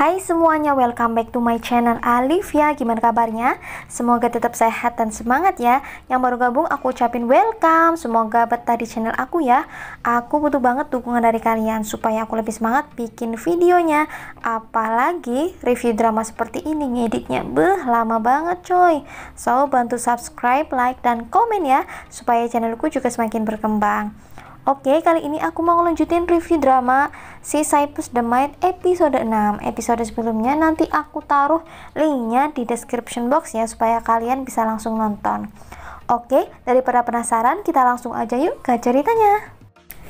Hai semuanya, welcome back to my channel Alivia. Gimana kabarnya? Semoga tetap sehat dan semangat ya. Yang baru gabung aku ucapin welcome. Semoga betah di channel aku ya. Aku butuh banget dukungan dari kalian supaya aku lebih semangat bikin videonya. Apalagi review drama seperti ini, ngeditnya lama banget coy. So bantu subscribe, like, dan komen ya, supaya channelku juga semakin berkembang. Oke, kali ini aku mau lanjutin review drama Sisyphus The Might episode 6. Episode sebelumnya nanti aku taruh linknya di description box ya, supaya kalian bisa langsung nonton. Oke, daripada penasaran, kita langsung aja yuk ke ceritanya.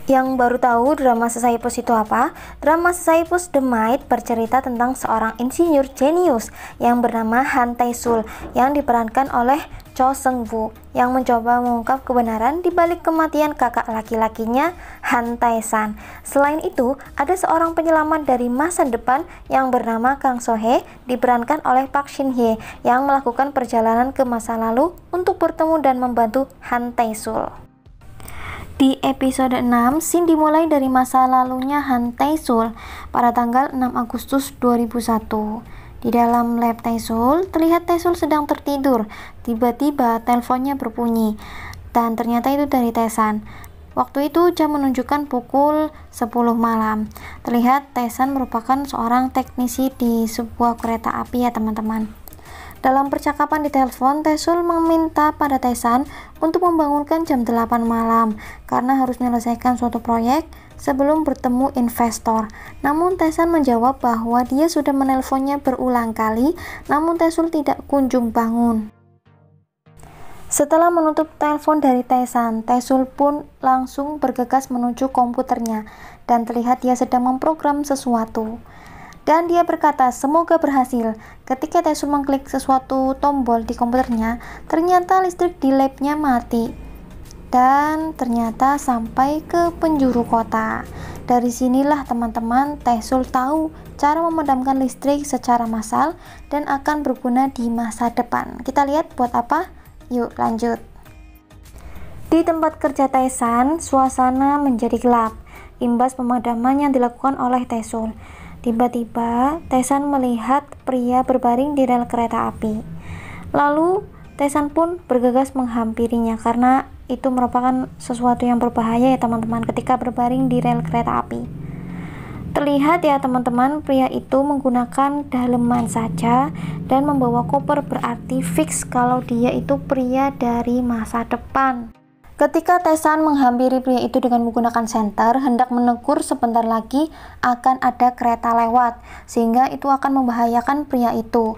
Yang baru tahu drama Sisyphus itu apa? Drama Sisyphus The Might bercerita tentang seorang insinyur jenius yang bernama Han Tae-sul yang diperankan oleh Cho Seung-woo yang mencoba mengungkap kebenaran di balik kematian kakak laki-lakinya Han Tae-san. Selain itu, ada seorang penyelamat dari masa depan yang bernama Kang So-hye diperankan oleh Park Shin-hye yang melakukan perjalanan ke masa lalu untuk bertemu dan membantu Han Tae-sul. Di episode 6, scene dimulai dari masa lalunya Han Tae-sul pada tanggal 6 Agustus 2001. Di dalam lab Tae-sul, terlihat Tae-sul sedang tertidur. Tiba-tiba teleponnya berbunyi, dan ternyata itu dari Tae-san. Waktu itu jam menunjukkan pukul 10 malam. Terlihat Tae-san merupakan seorang teknisi di sebuah kereta api ya teman-teman. Dalam percakapan di telepon, Tae-sul meminta pada Tae-san untuk membangunkan jam 8 malam karena harus menyelesaikan suatu proyek sebelum bertemu investor. Namun Tae-san menjawab bahwa dia sudah menelponnya berulang kali, namun Tae-sul tidak kunjung bangun. Setelah menutup telepon dari Tae-san, Tae-sul pun langsung bergegas menuju komputernya dan terlihat dia sedang memprogram sesuatu. Dan dia berkata, semoga berhasil. Ketika Tae-sul mengklik sesuatu tombol di komputernya, ternyata listrik di labnya mati. Dan ternyata sampai ke penjuru kota. Dari sinilah teman-teman, Tae-sul tahu cara memadamkan listrik secara massal dan akan berguna di masa depan. Kita lihat buat apa? Yuk lanjut. Di tempat kerja Tae-san, suasana menjadi gelap, imbas pemadaman yang dilakukan oleh Tae-sul. Tiba-tiba, Tae-san melihat pria berbaring di rel kereta api. Lalu, Tae-san pun bergegas menghampirinya karena itu merupakan sesuatu yang berbahaya ya teman-teman ketika berbaring di rel kereta api. Terlihat ya teman-teman, pria itu menggunakan daleman saja dan membawa koper, berarti fix kalau dia itu pria dari masa depan. Ketika Tae-san menghampiri pria itu dengan menggunakan senter, hendak menegur sebentar lagi akan ada kereta lewat, sehingga itu akan membahayakan pria itu.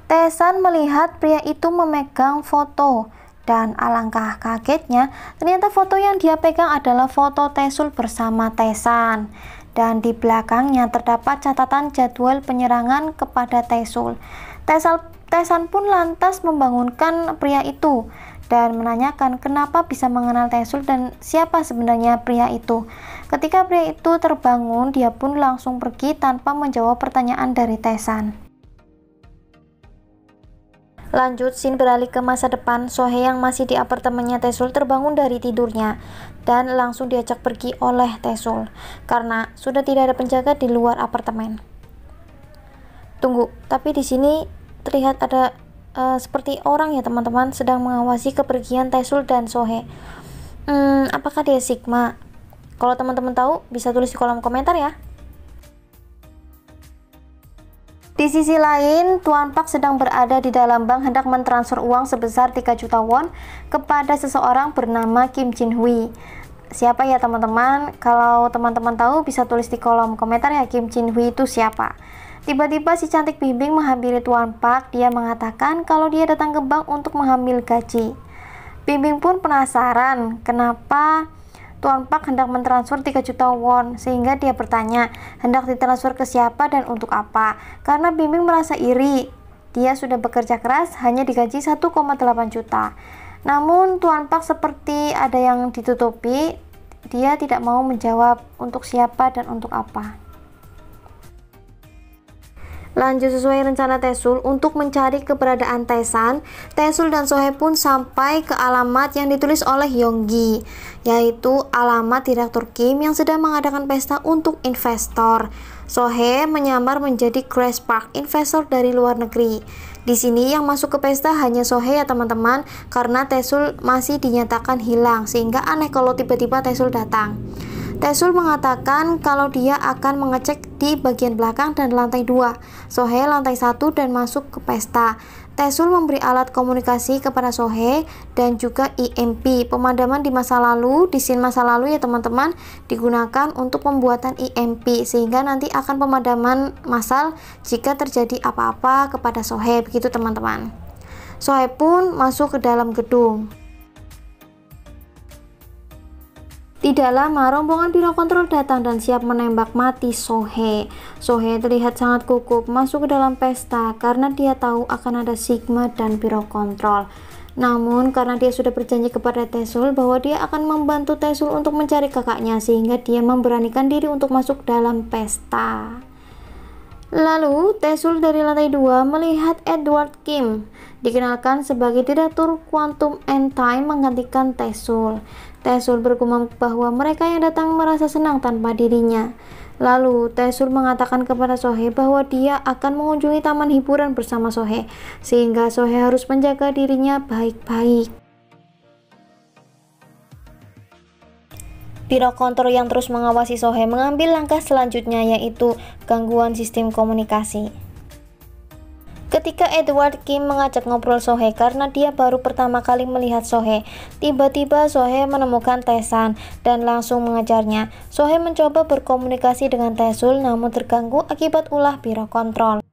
Tae-san melihat pria itu memegang foto, dan alangkah kagetnya, ternyata foto yang dia pegang adalah foto Tae-sul bersama Tae-san. Dan di belakangnya terdapat catatan jadwal penyerangan kepada Tae-sul. Tae-san pun lantas membangunkan pria itu dan menanyakan kenapa bisa mengenal Tae-sul dan siapa sebenarnya pria itu. Ketika pria itu terbangun, dia pun langsung pergi tanpa menjawab pertanyaan dari Tae-san. Lanjut, scene beralih ke masa depan. So-hye yang masih di apartemennya Tae-sul terbangun dari tidurnya dan langsung diajak pergi oleh Tae-sul karena sudah tidak ada penjaga di luar apartemen. Tunggu, tapi di sini terlihat ada seperti orang ya teman-teman sedang mengawasi kepergian Tae-sul dan So-hye. Apakah dia Sigma? Kalau teman-teman tahu bisa tulis di kolom komentar ya. Di sisi lain, Tuan Park sedang berada di dalam bank hendak mentransfer uang sebesar 3 juta won kepada seseorang bernama Kim Jin-hui. Siapa ya teman-teman? Kalau teman-teman tahu bisa tulis di kolom komentar ya, Kim Jin-hui itu siapa. Tiba-tiba si cantik bimbing menghampiri Tuan Park. Dia mengatakan kalau dia datang ke bank untuk mengambil gaji. Bimbing pun penasaran kenapa Tuan Park hendak mentransfer 3 juta won, sehingga dia bertanya hendak ditransfer ke siapa dan untuk apa. Karena Bimbing merasa iri, dia sudah bekerja keras hanya digaji 1,8 juta. Namun Tuan Park seperti ada yang ditutupi, dia tidak mau menjawab untuk siapa dan untuk apa. Lanjut, sesuai rencana Tae-sul untuk mencari keberadaan Tae-san, Tae-sul dan So-hye pun sampai ke alamat yang ditulis oleh Yonggi, yaitu alamat Direktur Kim yang sedang mengadakan pesta untuk investor. Sohee menyamar menjadi Grace Park, investor dari luar negeri. Di sini yang masuk ke pesta hanya Sohee ya teman-teman, karena Taesul masih dinyatakan hilang, sehingga aneh kalau tiba-tiba Taesul datang. Taesul mengatakan kalau dia akan mengecek di bagian belakang dan lantai 2, Sohee lantai 1 dan masuk ke pesta. Taesul memberi alat komunikasi kepada Sohee dan juga EMP, pemadaman di masa lalu, di scene masa lalu ya teman-teman, digunakan untuk pembuatan EMP, sehingga nanti akan pemadaman massal jika terjadi apa-apa kepada Sohee, begitu teman-teman. Sohee pun masuk ke dalam gedung. Tidak lama, rombongan biro kontrol datang dan siap menembak mati Sohee. Sohee terlihat sangat gugup masuk ke dalam pesta karena dia tahu akan ada Sigma dan biro kontrol. Namun karena dia sudah berjanji kepada Taesul bahwa dia akan membantu Taesul untuk mencari kakaknya, sehingga dia memberanikan diri untuk masuk dalam pesta. Lalu Taesul dari lantai 2 melihat Edward Kim, dikenalkan sebagai Direktur Quantum and Time, menggantikan Taesul. Taesul bergumam bahwa mereka yang datang merasa senang tanpa dirinya. Lalu Taesul mengatakan kepada Sohee bahwa dia akan mengunjungi taman hiburan bersama Sohee, sehingga Sohee harus menjaga dirinya baik-baik. Biro kontrol yang terus mengawasi Sohee mengambil langkah selanjutnya, yaitu gangguan sistem komunikasi. Ketika Edward Kim mengajak ngobrol Sohee karena dia baru pertama kali melihat Sohee, tiba-tiba Sohee menemukan Taesan dan langsung mengejarnya. Sohee mencoba berkomunikasi dengan Taesul namun terganggu akibat ulah biro kontrol.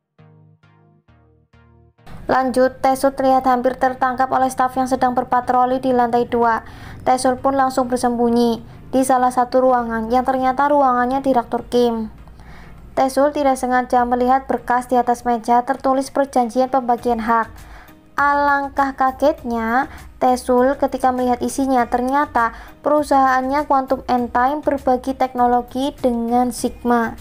Lanjut, Taesul terlihat hampir tertangkap oleh staf yang sedang berpatroli di lantai 2. Taesul pun langsung bersembunyi di salah satu ruangan yang ternyata ruangannya Direktur Kim. Taesul tidak sengaja melihat berkas di atas meja tertulis perjanjian pembagian hak. Alangkah kagetnya Taesul ketika melihat isinya, ternyata perusahaannya Quantum and Time berbagi teknologi dengan Sigma.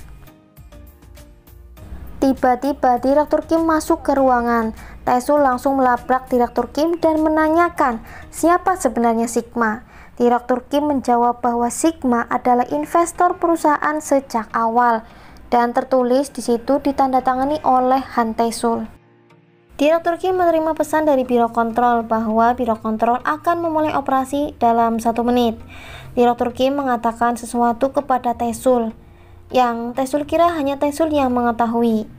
Tiba-tiba Direktur Kim masuk ke ruangan. Taesul langsung melabrak Direktur Kim dan menanyakan siapa sebenarnya Sigma. Direktur Kim menjawab bahwa Sigma adalah investor perusahaan sejak awal, dan tertulis di situ ditandatangani oleh Han Taesul. Direktur Kim menerima pesan dari biro kontrol bahwa biro kontrol akan memulai operasi dalam 1 menit. Direktur Kim mengatakan sesuatu kepada Taesul, yang Taesul kira hanya Taesul yang mengetahui.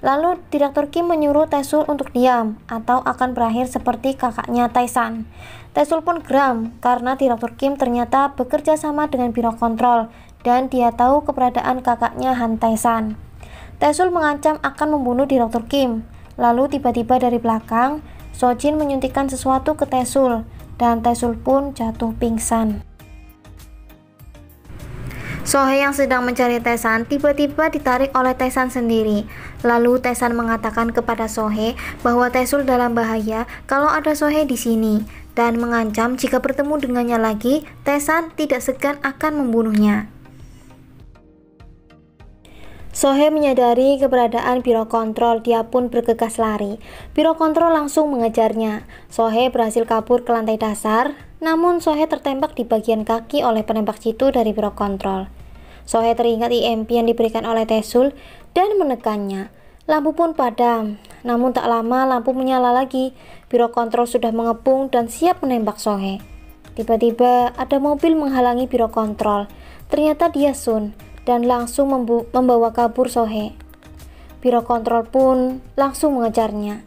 Lalu Direktur Kim menyuruh Taesul untuk diam atau akan berakhir seperti kakaknya Taesan. Taesul pun geram karena Direktur Kim ternyata bekerja sama dengan biro kontrol dan dia tahu keberadaan kakaknya Han Taesan. Taesul mengancam akan membunuh Direktur Kim. Lalu tiba-tiba dari belakang, Sojin menyuntikkan sesuatu ke Taesul dan Taesul pun jatuh pingsan. Sohee yang sedang mencari Taesan tiba-tiba ditarik oleh Taesan sendiri. Lalu Taesan mengatakan kepada Sohee bahwa Taesul dalam bahaya kalau ada Sohee di sini dan mengancam jika bertemu dengannya lagi, Taesan tidak segan akan membunuhnya. Sohee menyadari keberadaan biro kontrol, dia pun bergegas lari. Biro kontrol langsung mengejarnya. Sohee berhasil kabur ke lantai dasar, namun Sohee tertembak di bagian kaki oleh penembak jitu dari biro kontrol. Sohee teringat EMP yang diberikan oleh Taesul dan menekannya. Lampu pun padam, namun tak lama lampu menyala lagi. Biro kontrol sudah mengepung dan siap menembak Sohee. Tiba-tiba ada mobil menghalangi biro kontrol. Ternyata dia Sun dan langsung membawa kabur Sohee. Biro kontrol pun langsung mengejarnya.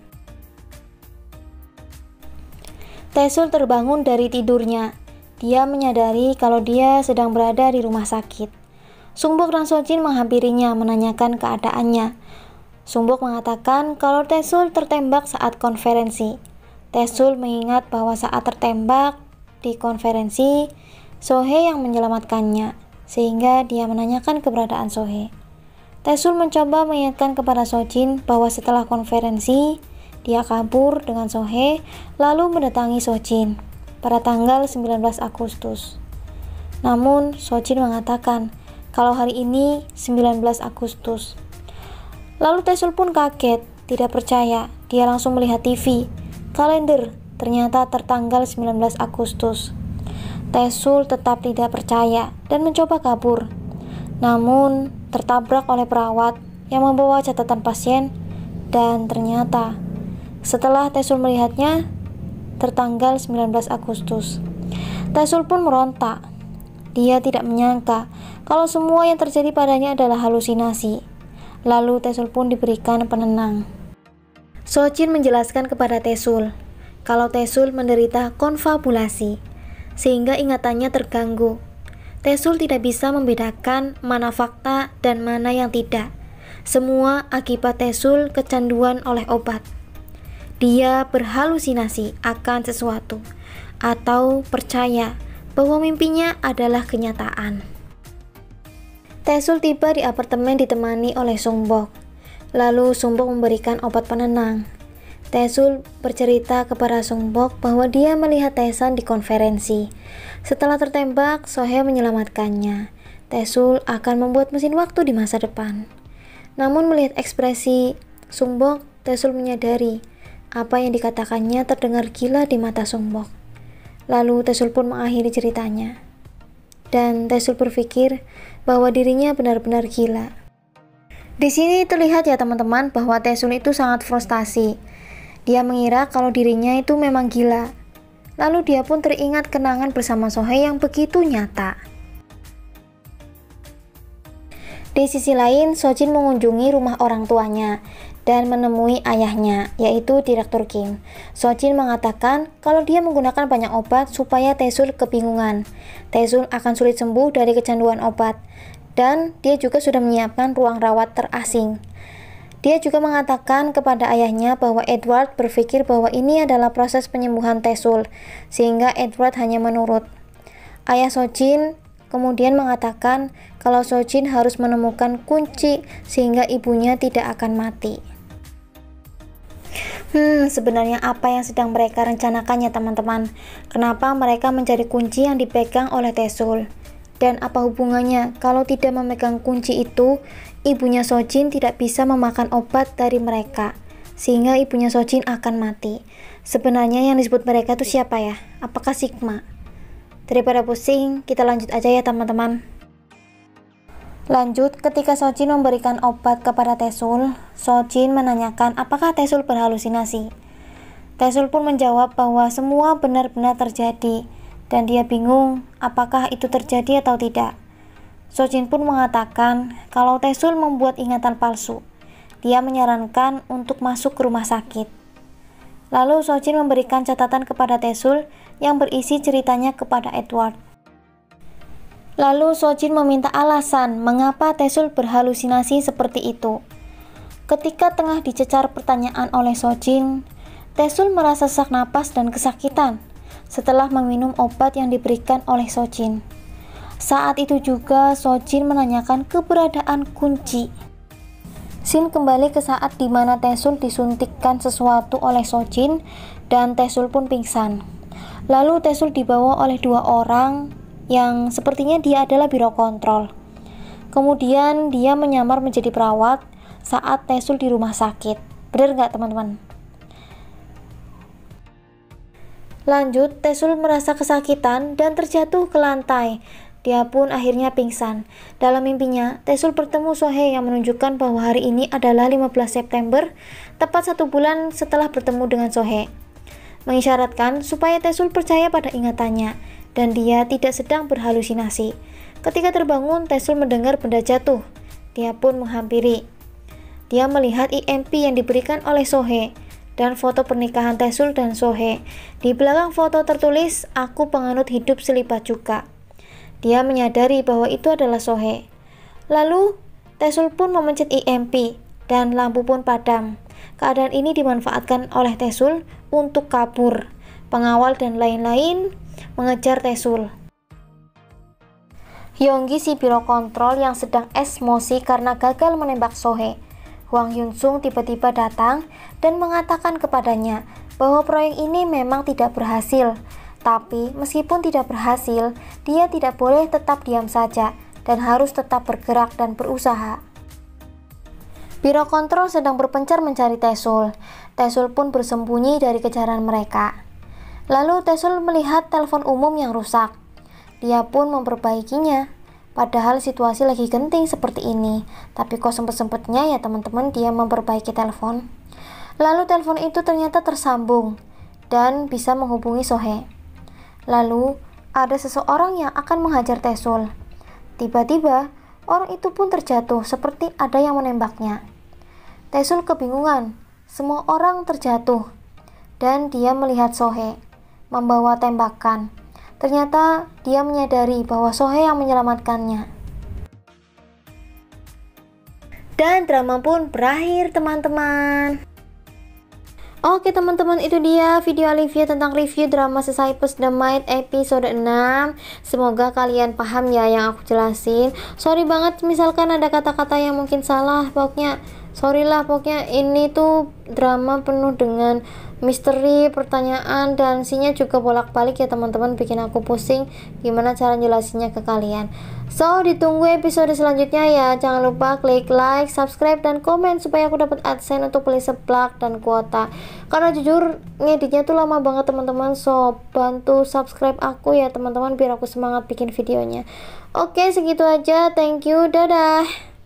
Taesul terbangun dari tidurnya. Dia menyadari kalau dia sedang berada di rumah sakit. Sungbok dan Sojin menghampirinya menanyakan keadaannya. Sungbok mengatakan kalau Taesul tertembak saat konferensi. Taesul mengingat bahwa saat tertembak di konferensi, Sohee yang menyelamatkannya, sehingga dia menanyakan keberadaan Sohee. Taesul mencoba mengingatkan kepada Sojin bahwa setelah konferensi, dia kabur dengan Sohee lalu mendatangi Sojin pada tanggal 19 Agustus. Namun Sojin mengatakan kalau hari ini 19 Agustus. Lalu Taesul pun kaget, tidak percaya. Dia langsung melihat TV, kalender, ternyata tertanggal 19 Agustus. Taesul tetap tidak percaya dan mencoba kabur. Namun tertabrak oleh perawat yang membawa catatan pasien, dan ternyata setelah Taesul melihatnya tertanggal 19 Agustus, Taesul pun meronta. Dia tidak menyangka kalau semua yang terjadi padanya adalah halusinasi. Lalu Taesul pun diberikan penenang. Sojin menjelaskan kepada Taesul kalau Taesul menderita konfabulasi, sehingga ingatannya terganggu. Taesul tidak bisa membedakan mana fakta dan mana yang tidak. Semua akibat Taesul kecanduan oleh obat. Dia berhalusinasi akan sesuatu atau percaya bahwa mimpinya adalah kenyataan. Taesul tiba di apartemen ditemani oleh Sungbok. Lalu Sungbok memberikan obat penenang. Taesul bercerita kepada Sungbok bahwa dia melihat Taesan di konferensi. Setelah tertembak, Sohye menyelamatkannya. Taesul akan membuat mesin waktu di masa depan. Namun melihat ekspresi Sungbok, Taesul menyadari apa yang dikatakannya terdengar gila di mata Sungbok. Lalu Taesul pun mengakhiri ceritanya. Dan Taesul berpikir bahwa dirinya benar-benar gila. Di sini terlihat ya teman-teman bahwa Taesul itu sangat frustasi. Dia mengira kalau dirinya itu memang gila. Lalu dia pun teringat kenangan bersama Sohye yang begitu nyata. Di sisi lain, Sojin mengunjungi rumah orang tuanya dan menemui ayahnya, yaitu Direktur Kim. Sojin mengatakan kalau dia menggunakan banyak obat supaya Taesul kebingungan. Taesul akan sulit sembuh dari kecanduan obat, dan dia juga sudah menyiapkan ruang rawat terasing. Dia juga mengatakan kepada ayahnya bahwa Edward berpikir bahwa ini adalah proses penyembuhan Taesul, sehingga Edward hanya menurut. Ayah Sojin kemudian mengatakan kalau Sojin harus menemukan kunci sehingga ibunya tidak akan mati. Sebenarnya apa yang sedang mereka rencanakan ya teman-teman? Kenapa mereka mencari kunci yang dipegang oleh Taesul? Dan apa hubungannya kalau tidak memegang kunci itu, ibunya Sojin tidak bisa memakan obat dari mereka, sehingga ibunya Sojin akan mati. Sebenarnya yang disebut mereka itu siapa ya? Apakah Sigma? Daripada pusing, kita lanjut aja ya teman-teman. Lanjut, ketika Sojin memberikan obat kepada Taesul, Sojin menanyakan apakah Taesul berhalusinasi. Taesul pun menjawab bahwa semua benar-benar terjadi, dan dia bingung apakah itu terjadi atau tidak. Sojin pun mengatakan kalau Taesul membuat ingatan palsu. Dia menyarankan untuk masuk ke rumah sakit. Lalu Sojin memberikan catatan kepada Taesul yang berisi ceritanya kepada Edward. Lalu Sojin meminta alasan mengapa Taesul berhalusinasi seperti itu. Ketika tengah dicecar pertanyaan oleh Sojin, Taesul merasa sesak napas dan kesakitan setelah meminum obat yang diberikan oleh Sojin. Saat itu juga Sojin menanyakan keberadaan kunci. Scene kembali ke saat dimana Taesul disuntikkan sesuatu oleh Sojin dan Taesul pun pingsan. Lalu Taesul dibawa oleh dua orang yang sepertinya dia adalah biro kontrol. Kemudian dia menyamar menjadi perawat saat Taesul di rumah sakit. Benar nggak teman-teman? Lanjut, Taesul merasa kesakitan dan terjatuh ke lantai. Dia pun akhirnya pingsan. Dalam mimpinya, Taesul bertemu Sohye yang menunjukkan bahwa hari ini adalah 15 September, tepat 1 bulan setelah bertemu dengan Sohye. Mengisyaratkan supaya Taesul percaya pada ingatannya dan dia tidak sedang berhalusinasi. Ketika terbangun, Taesul mendengar benda jatuh. Dia pun menghampiri. Dia melihat IMP yang diberikan oleh Sohye dan foto pernikahan Taesul dan Sohye. Di belakang foto tertulis, "Aku penganut hidup selipat juga." Dia menyadari bahwa itu adalah Sohye. Lalu, Taesul pun memencet IMP dan lampu pun padam. Keadaan ini dimanfaatkan oleh Taesul untuk kabur. Pengawal dan lain-lain mengejar Taesul. Hyunggi, si biro kontrol yang sedang emosi karena gagal menembak Sohye. Hwang Hyun-sung tiba-tiba datang dan mengatakan kepadanya bahwa proyek ini memang tidak berhasil. Tapi meskipun tidak berhasil, dia tidak boleh tetap diam saja dan harus tetap bergerak dan berusaha. Biro kontrol sedang berpencar mencari Taesul. Taesul pun bersembunyi dari kejaran mereka. Lalu Taesul melihat telepon umum yang rusak. Dia pun memperbaikinya. Padahal situasi lagi genting seperti ini. Tapi kok sempet-sempetnya ya teman-teman dia memperbaiki telepon. Lalu telepon itu ternyata tersambung dan bisa menghubungi Sohe. Lalu ada seseorang yang akan menghajar Taesul. Tiba-tiba orang itu pun terjatuh seperti ada yang menembaknya. Taesul kebingungan, semua orang terjatuh dan dia melihat Sohe membawa tembakan. Ternyata dia menyadari bahwa Sohe yang menyelamatkannya. Dan drama pun berakhir teman-teman. Oke teman-teman, itu dia video Alivia tentang review drama Sisyphus the Might episode 6. Semoga kalian paham ya yang aku jelasin. Sorry banget misalkan ada kata-kata yang mungkin salah, pokoknya sorry lah. Pokoknya ini tuh drama penuh dengan misteri, pertanyaan, dan scene-nya juga bolak-balik ya teman-teman, bikin aku pusing gimana cara jelasinnya ke kalian. So ditunggu episode selanjutnya ya. Jangan lupa klik like, subscribe, dan komen supaya aku dapat AdSense untuk beli seblak dan kuota. Karena jujur ngeditnya tuh lama banget teman-teman. So bantu subscribe aku ya teman-teman biar aku semangat bikin videonya. Oke, segitu aja. Thank you. Dadah.